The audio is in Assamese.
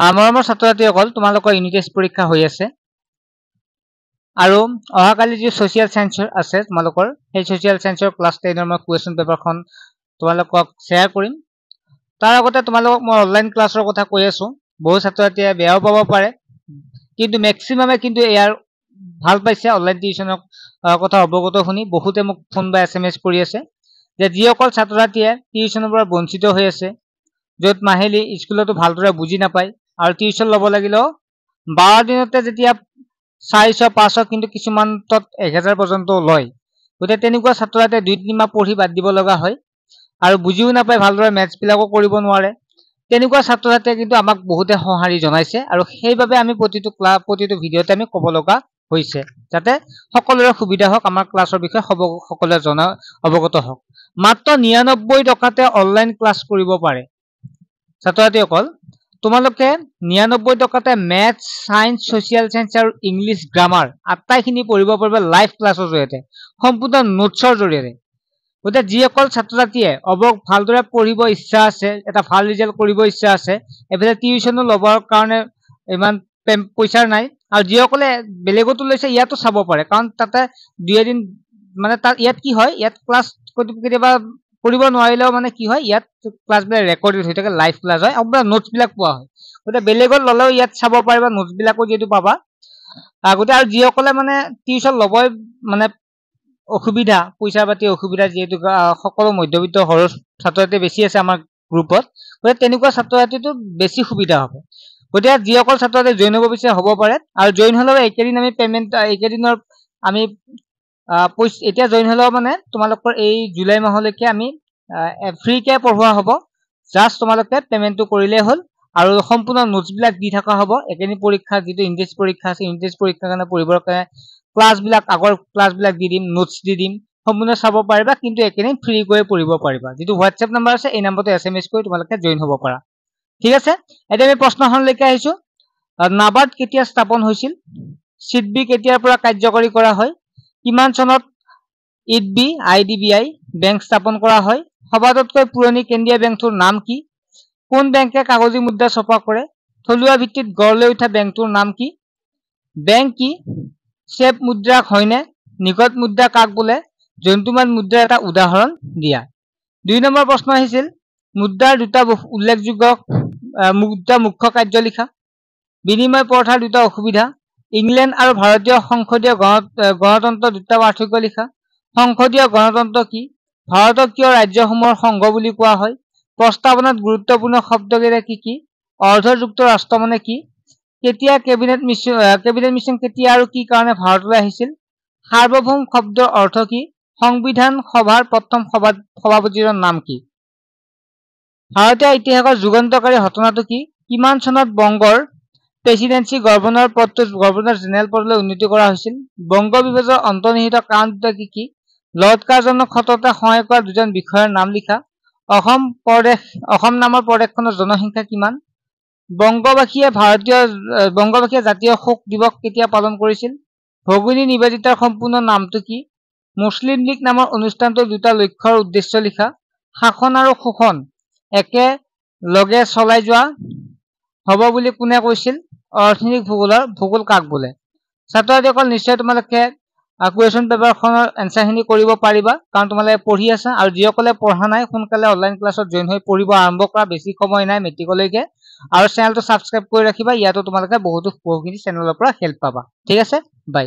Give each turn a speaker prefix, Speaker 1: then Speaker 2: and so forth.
Speaker 1: মৰমৰ ছাত্ৰ ছাত্ৰীসকল তোমালোকৰ ইউনিট টেষ্ট পৰীক্ষা হৈ আছে আৰু অহাকালি যে সোশিয়াল সায়েন্স আছে তোমালোকৰ সেই সোশিয়াল সায়েন্সৰ ক্লাস 10 মই কুৱেশ্যন পেপাৰখন তোমালোকক শেয়াৰ কৰিম তাৰ আগতে তোমালোকক মই অনলাইন ক্লাছৰ কথা কৈ আছো বহু ছাত্ৰ ছাত্ৰীয়ে বেয়াও পাব পাৰে কিন্তু ম্যাক্সিমামে কিন্তু ইয়াৰ ভাল পাইছে অনলাইন টিউচনৰ কথা অৱগত শুনি বহুতে মোক ফোন বা এসএমএস কৰি আছে যে যিসকল ছাত্ৰ ছাত্ৰীয়ে টিউচনৰ পৰা বঞ্চিত হৈ আছে যত মাহেলি স্কুলতো ভালদৰে বুজি নাপায় আৰু টিউচন লব লাগিলেও 12 দিনতে যেতিয়া 400-500 কিন্তু কিছুমানত 1000 পৰ্যন্ত লয় গতে তেনেকুৱা ছাত্ৰ ছাত্ৰীয়ে 2-3 মাহ পঢ়ি বাদ দিব লগা হয় আৰু বুজিও নাপায় ভালদৰে মেথছ বিলাকো কৰিব নোৱাৰে তেনেকুৱা ছাত্ৰ ছাত্ৰীয়ে কিন্তু আমাক বহুতে সহাৰি জনাইছে আৰু সেইভাবে আমি প্ৰতিটো ভিডিওতে আমি ক'ব লগা হৈছে যাতে সকলোৰে সুবিধা হওক আমাৰ ক্লাছৰ বিষয়ে সকলোৱে জনা অৱগত হওক মাত্ৰ 99 টকাতে অনলাইন ক্লাছ কৰিব পাৰে ছাত্ৰ ছাত্ৰীসকল তোমালোকে 99 টকাতে ম্যাথছ সায়েন্স সোশিয়াল সায়েন্স আৰু ইংলিশ গ্ৰামাৰ আটাইখিনি পঢ়িব পাৰিবা লাইভ ক্লাছৰ জৰিয়তে সম্পূৰ্ণ নোটছৰ জৰিয়তে গতে যিসকল ছাত্ৰ ছাত্ৰীয়ে ভালদৰে পঢ়িব ইচ্ছা আছে এটা ভাল ৰিজাল্ট কৰিব ইচ্ছা আছে এফালে টিউচনো লবৰ কাৰণে ইমান পইচা নাই আৰু যিসকলে বেলেগতো লৈছে ইয়াতো চাব পাৰে কাৰণ তাতে দুই এদিন মানে তাত ইয়াত কি হয় ইয়াত ক্লাছ কেতিয়াবা কৰিব নোৱাৰিলেও মানে কি হয় ইয়াত ক্লাছ বিলাক ৰেকৰ্ডেড হৈ থাকে লাইভ ক্লাছ হয় আৰু নোটছ বিলাক পোৱা হয় গতে বেলেগত ললেও ইয়াত চাব পাৰিবা নোটছ বিলাকো যেটো পাবা আগতে আৰু যিসকলে মানে টিউচন লবই মানে অসুবিধা পইচা পাতি অসুবিধা যেটো সকলো মধ্যবিত্ত খৰচ ছাত্ৰ ছাত্ৰী বেছি আছে আমাৰ গ্ৰুপত গতে তেনেকুৱা ছাত্ৰ ছাত্ৰীটো বেছি সুবিধা হ'ব গতে যিসকল ছাত্ৰ ছাত্ৰী জয়েন হ'ব বিচাৰে হ'ব পাৰে আৰু জয়েন হলেও একেদিন আমি পেমেন্ট একেদিনৰ আমি এতিয়া জয়েন হলেও মানে তোমালোকৰ এই জুলাই মাহলৈকে আমি ফ্ৰী কে পঢ়োৱা হ'ব জাস্ট তোমালোকে পেমেন্টটো কৰিলে হ'ল আৰু সম্পূৰ্ণ নোটছ বিলাক দি থকা হ'ব একেদিন পৰীক্ষা যেটো ইংলিশ পৰীক্ষা আছে ইংলিশ পৰীক্ষাৰ কাৰণে পঢ়িবৰ কাৰণে ক্লাছ বিলাক আগৰ ক্লাছ বিলাক দি দিম নোটছ দি দিম সম্পূৰ্ণ চাব পাৰিবা কিন্তু একেদিন ফ্ৰী কৰি পঢ়িব পাৰিবা যেটো WhatsApp নম্বৰ আছে এই নম্বৰতে SMS কৰি তোমালোকে জয়েন হ'ব পাৰা ঠিক আছে এতিয়া আমি প্ৰশ্নখন লৈকে আহিছো নাবাৰ্ড কেতিয়া স্থাপন হৈছিল সিডবি কেতিয়াৰ পৰা কাৰ্যকৰী কৰা হয় কিমান চনত ইডবি IDBI বেংক স্থাপন কৰা হয় সবাতোতকৈ পুৰণি কেন্দ্ৰীয় বেংকটোৰ নাম কি কোন বেংকে কাগজী মুদ্ৰা ছপা কৰে থলুৱা ভিত্তিত গঢ় লৈ উঠা বেংকটোৰ নাম কি বেংক কি চেপ মুদ্ৰা হয়নে নিকট মুদ্ৰা কাক বোলে জন্তুমান মুদ্ৰাৰ এটা উদাহৰণ দিয়া 2 নম্বৰ প্ৰশ্ন আহিছিল মুদ্ৰাৰ দুটা উল্লেখযোগ্য মুদ্ৰা মুখ্য কাৰ্য লিখা বিনিময় প্ৰথাৰ দুটা অসুবিধা ইংল্যান্ড আৰু ভাৰতীয় সংসদীয় গণতন্ত্ৰ দুটা পাৰ্থক্য লিখা সংসদীয় গণতন্ত্ৰ কি ভাৰতক কিয় ৰাজ্যসমূহৰ সংঘ বুলি কোৱা হয় প্ৰস্তাৱনাত গুৰুত্বপূৰ্ণ শব্দকেইটা কি অৰ্ধযুক্ত ৰাষ্ট্ৰ মানে কি কেতিয়া কেবিনেট মিশন কেতিয়া আৰু কি কাৰণে ভাৰতলৈ আহিছিল সাৰ্বভৌম শব্দৰ অৰ্থ কি সংবিধান সভাৰ প্ৰথম সভাপতিৰ নাম কি ভাৰতীয় ইতিহাসৰ যুগান্তকাৰী ঘটনাটো কি কিমান চনত বংগৰ প্ৰেসিডেন্সি গভৰ্ণৰ জেনেৰেল পদলৈ উন্নতি কৰা হৈছিল বংগ বিভাজনৰ অন্তৰ্নিহিত কাৰণ দুটা কি লৰ্ড কাৰ্জনক সততা সহায় কৰা দুজন বিষয়ৰ নাম লিখা অসম নামৰ প্ৰদেশখনৰ জনসংখ্যা কিমান বংগবাসীয়ে জাতীয় শোক দিৱস কেতিয়া পালন কৰিছিল ভগিনী নিবেদিতাৰ সম্পূৰ্ণ নামটো কি মুছলিম লীগ নামৰ অনুষ্ঠানটোৰ দুটা লক্ষ্যৰ উদ্দেশ্য লিখা শাসন আৰু শোষণ একে লগে চলাই যোৱা হ'ব বুলি কোনে কৈছিল অৰ্থনৈতিক ভূগোল কাক বোলে ছাত্ৰ ছাত্ৰীসকল নিশ্চয় তোমালোকে কুৱেশ্যন পেপাৰখনৰ এনসাৰখিনি কৰিব পাৰিবা কাৰণ তোমালোকে পঢ়ি আছা আৰু যিসকলে পঢ়া নাই সোনকালে অনলাইন ক্লাছত জয়েন হৈ পঢ়িব আৰম্ভ কৰা বেছি সময় নাই মেট্ৰিকলৈকে আৰু চেনেলটো সাবস্ক্ৰাইব কৰি ৰাখিবা ইয়াতো তোমালোকে বহুখিনি চেনেলৰ পৰা হেল্প পাবা ঠিক আছে বাই